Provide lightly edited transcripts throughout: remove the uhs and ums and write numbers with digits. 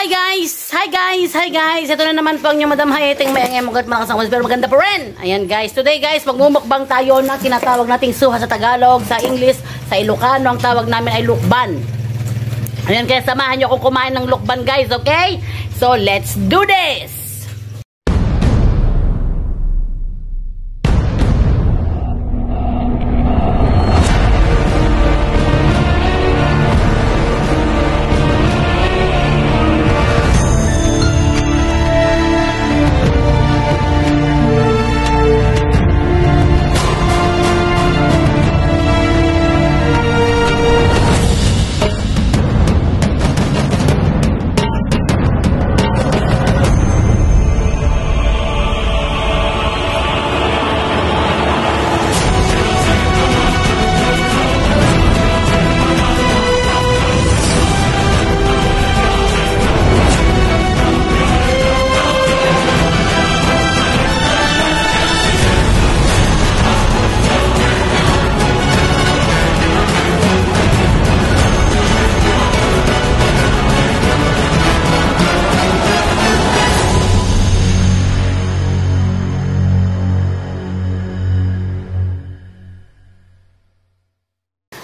Hi guys! Ito na naman po ang inyong Madam Hayeting may mugat malakas ang pero maganda pa rin. Ayan guys, today guys, magmumukbang tayo na tinatawag nating suha sa Tagalog, sa English, sa Ilocano, ang tawag namin ay lukban. Ayan, kaya samahan nyo akong kumain ng lukban guys, okay? So, let's do this!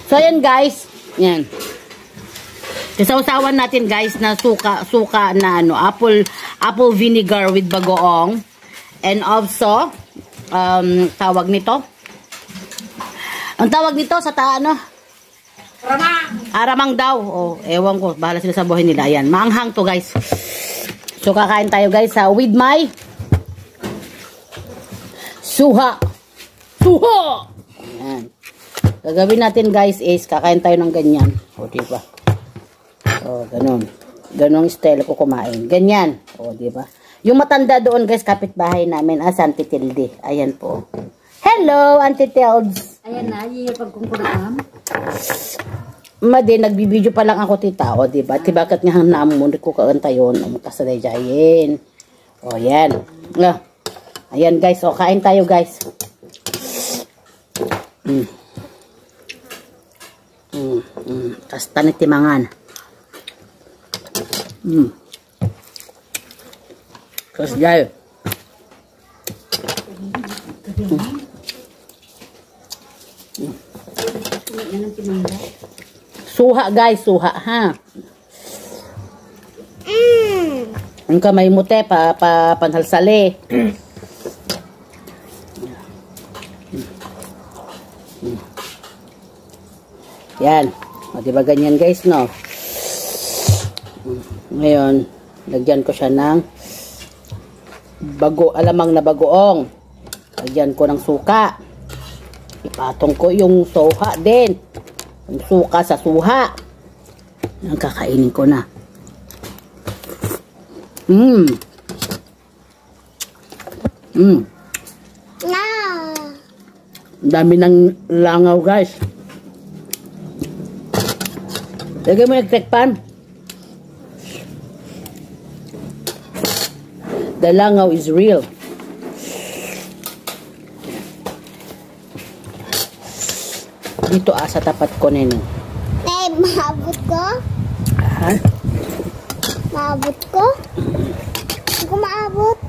So, ayan guys. Yan. Kasawsawan natin guys na suka na apple vinegar with bagoong. And also, tawag nito. Ang tawag nito sa Ramang. Ramang daw. Oh, ewan ko. Bahala sila sa buhay nila. Ayan. Maanghang to guys. So, kakain tayo guys with my suha. Suha! Ayan. Gagawin natin guys is kakain tayo ng ganyan. O, diba? O, ganun. Ganung style ko kumain. Ganyan. O, diba? Yung matanda doon guys, kapitbahay namin, Auntie Tilde. Ayan po. Hello, Auntie Tildes. Ayan na, yung pagkungkulam. Madi, nagbibideo pa lang ako tita. O, diba? Tibakat nga namun ko kaanta yun. Kasaday jayin. O, yan. Ayan guys. O, kain tayo guys. Tas tanit timangan. Tas jay. Suha guys, suha ha. Ang kamay mo te panhalsali. Yan. O, diba ganyan guys, no? Ngayon, lagyan ko siya ng alamang na bagoong. Lagyan ko ng suka. Ipatong ko yung suha din. Yung suka sa suha. Ang kakainin ko na. Dami ng langaw guys. Lagay mo yung tekpan. The langaw is real. Dito sa tapat ko nino. Maabot ko? Ha? Maabot ko? Hindi ko maabot.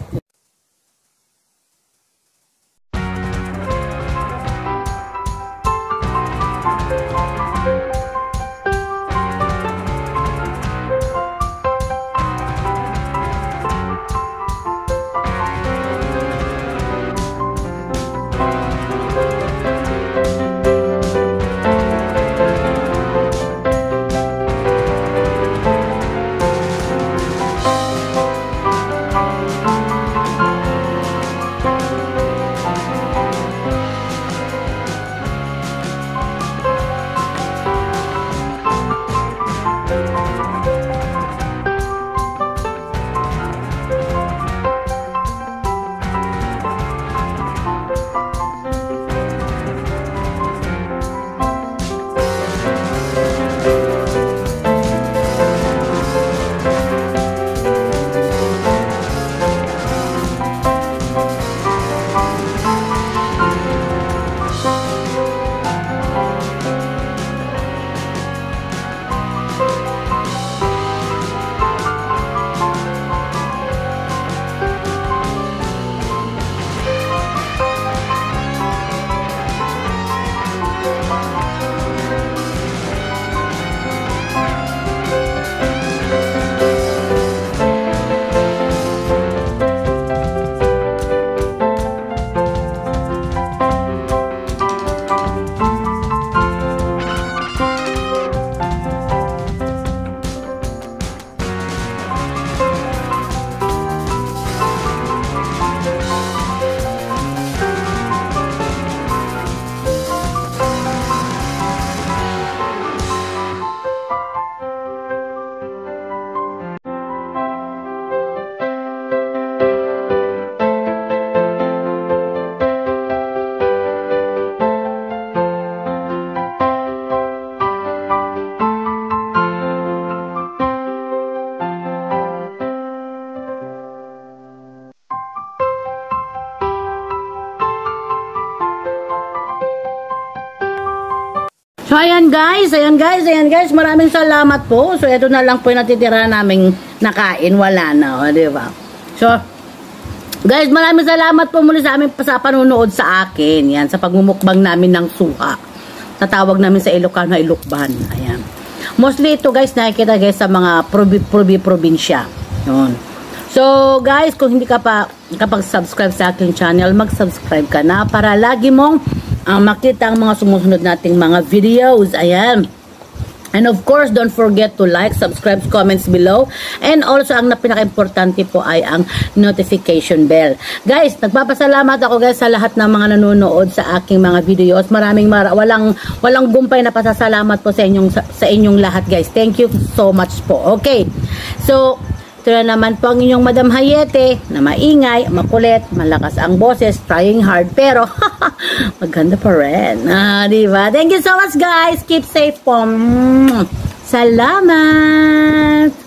guys, ayan guys, maraming salamat po. So ito na lang po yung natitira naming nakain, wala na, o, di ba? So guys, maraming salamat po muli sa amin sa panunood sa akin. Yan, sa pagmumukbang namin ng suka. Tatawag namin sa Ilocano, Ilocban. Ayan. Mostly ito guys, nakikita guys sa mga probinsya. Yun. So guys, kung hindi ka pa kapag-subscribe sa aking channel, mag-subscribe ka na para lagi mong makita ang mga sumusunod nating mga videos. Ayan. And of course, don't forget to like, subscribe, comments below. And also, ang pinaka-importante po ay ang notification bell. Guys, nagpapasalamat ako guys sa lahat ng mga nanonood sa aking mga videos. Walang gumpay na pasasalamat po sa inyong lahat guys. Thank you so much po. Okay. So, ito na naman po ang inyong Madam Hayete na maingay, makulit, malakas ang boses, trying hard, pero maganda pa rin. Diba? Thank you so much guys. Keep safe po. Salamat!